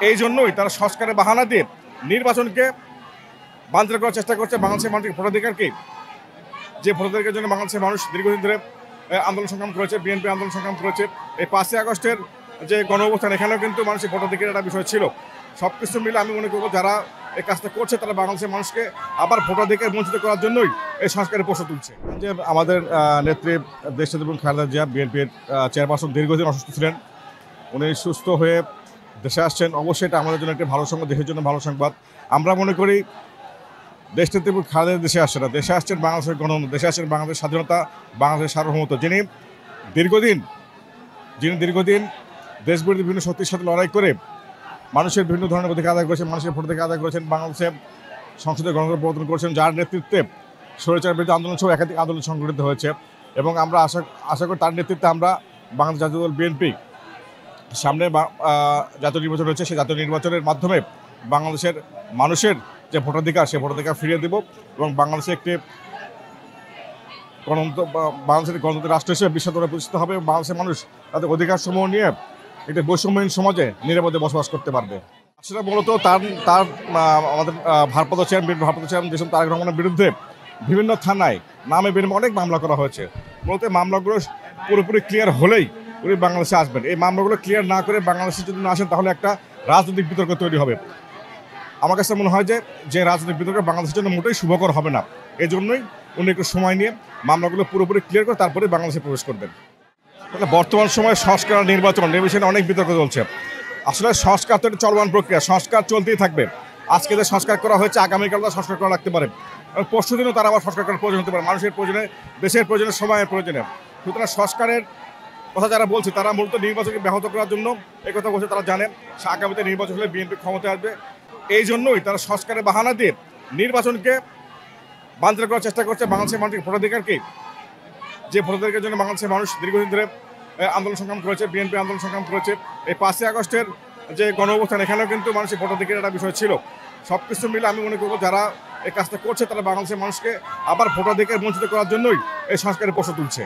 এই জন্যই তারা সংস্কারের বাহানা দিয়ে নির্বাচনকে বানচাল করার চেষ্টা করছে। বাংলাদেশের মানুষের ভোটাধিকারকে, যে ভোটাধিকারের জন্য বাংলাদেশের মানুষ দীর্ঘদিন ধরে আন্দোলন সংগ্রাম করেছে, বিএনপি আন্দোলন সংগ্রাম করেছে। এই 5ই আগস্টের যে গণ অবস্থান, এখানেও কিন্তু মানুষের ভোটাধিকারের একটা বিষয় ছিল। সব কিছু মিলে আমি মনে করবো যারা এই কাজটা করছে তারা বাংলাদেশের মানুষকে আবার ভোটাধিকার বঞ্চিত করার জন্যই এই সংস্কারের প্রশ্ন তুলছে। যে আমাদের নেত্রী দেশনেত্রী খালেদা জিয়া, বিএনপির চেয়ারপারসন, দীর্ঘদিন অসুস্থ ছিলেন। উনি সুস্থ হয়ে দেশে আসছেন। অবশ্যই এটা আমাদের জন্য একটি ভালো সংবাদ, দেশের জন্য ভালো সংবাদ। আমরা মনে করি দেশনেত্রী খালেদা দেশে আসছে না, দেশে আসছেন বাংলাদেশের গণতন্ত্র, দেশে আসছেন বাংলাদেশের স্বাধীনতা, বাংলাদেশের সার্বভৌমত্ব। যিনি দীর্ঘদিন দেশবিরোধী বিভিন্ন শক্তির সাথে লড়াই করে মানুষের বিভিন্ন ধরনের অধিকার আদায় করেছেন, মানুষের ভোটাধিকার আদায় করেছেন, বাংলাদেশে সংসদে গণতন্ত্র প্রবর্তন করেছেন, যার নেতৃত্বে স্বৈরাচার বিরোধী আন্দোলন সহ একাধিক আন্দোলন সংগঠিত হয়েছে। এবং আমরা আশা করি তার নেতৃত্বে আমরা বাংলাদেশ জাতীয় দল বিএনপি সামনে জাতীয় নির্বাচন হচ্ছে, সেই জাতীয় নির্বাচনের মাধ্যমে বাংলাদেশের মানুষের যে ভোটাধিকার, সেই ভোটাধিকার ফিরিয়ে দেব এবং বাংলাদেশে একটি বাংলাদেশের গণতন্ত্রের রাষ্ট্র হিসেবে বিশ্বদরবারে প্রতিষ্ঠিত হবে। বাংলাদেশের মানুষ তাদের অধিকার সমূহ নিয়ে একটি বৈষম্যহীন সমাজে নিরাপদে বসবাস করতে পারবে। সেটা মূলত তার আমাদের ভারপ্রাপ্ত চেয়ারম্যান দেশ তারেক রহমানের বিরুদ্ধে বিভিন্ন থানায় নামে বেরমে অনেক মামলা করা হয়েছে। মূলত মামলাগুলো পুরোপুরি ক্লিয়ার হলেই উনি বাংলাদেশে আসবেন। এই মামলাগুলো ক্লিয়ার না করে বাংলাদেশে যদি না আসেন তাহলে একটা রাজনৈতিক বিতর্ক তৈরি হবে। আমার কাছে মনে হয় যে রাজনৈতিক বিতর্ক বাংলাদেশের জন্য মোটেই শুভকর হবে না। এই জন্যই উনি একটু সময় নিয়ে মামলাগুলো পুরোপুরি ক্লিয়ার করে তারপরে বাংলাদেশে প্রবেশ করবেন। বর্তমান সময়ে সংস্কার নির্বাচন নিয়ে অনেক বিতর্ক চলছে। আসলে সংস্কার তো একটা চলমান প্রক্রিয়া, সংস্কার চলতেই থাকবে। আজকে যে সংস্কার করা হয়েছে আগামীকাল তারা সংস্কার করা লাগতে পারে, পরশুদিনও তারা আবার সংস্কার করার প্রয়োজন হতে পারে, মানুষের প্রয়োজনে, দেশের প্রয়োজনে, সময়ের প্রয়োজনে। সুতরাং সংস্কারের কথা যারা বলছে তারা মূলত নির্বাচনকে ব্যাহত করার জন্য এই কথা বলছে। তারা জানে আগামীতে নির্বাচন হলে বিএনপি ক্ষমতায় আসবে। এই জন্যই তারা সংস্কারের বাহানা দিয়ে নির্বাচনকে বানচাল করার চেষ্টা করছে। বাংলাদেশের মানুষের ভোটাধিকারকে, যে ভোটাধিকারের জন্য বাংলাদেশের মানুষ দীর্ঘদিন ধরে আন্দোলন সংগ্রাম করেছে, বিএনপি আন্দোলন সংগ্রাম করেছে। এই 5ই আগস্টের যে গণ অবস্থান, এখানেও কিন্তু মানুষের ভোটাধিকারের একটা বিষয় ছিল। সব কিছু মিলে আমি মনে করবো যারা এই কাজটা করছে তারা বাংলাদেশের মানুষকে আবার ভোটাধিকার বঞ্চিত করার জন্যই এই সংস্কারের প্রশ্ন তুলছে।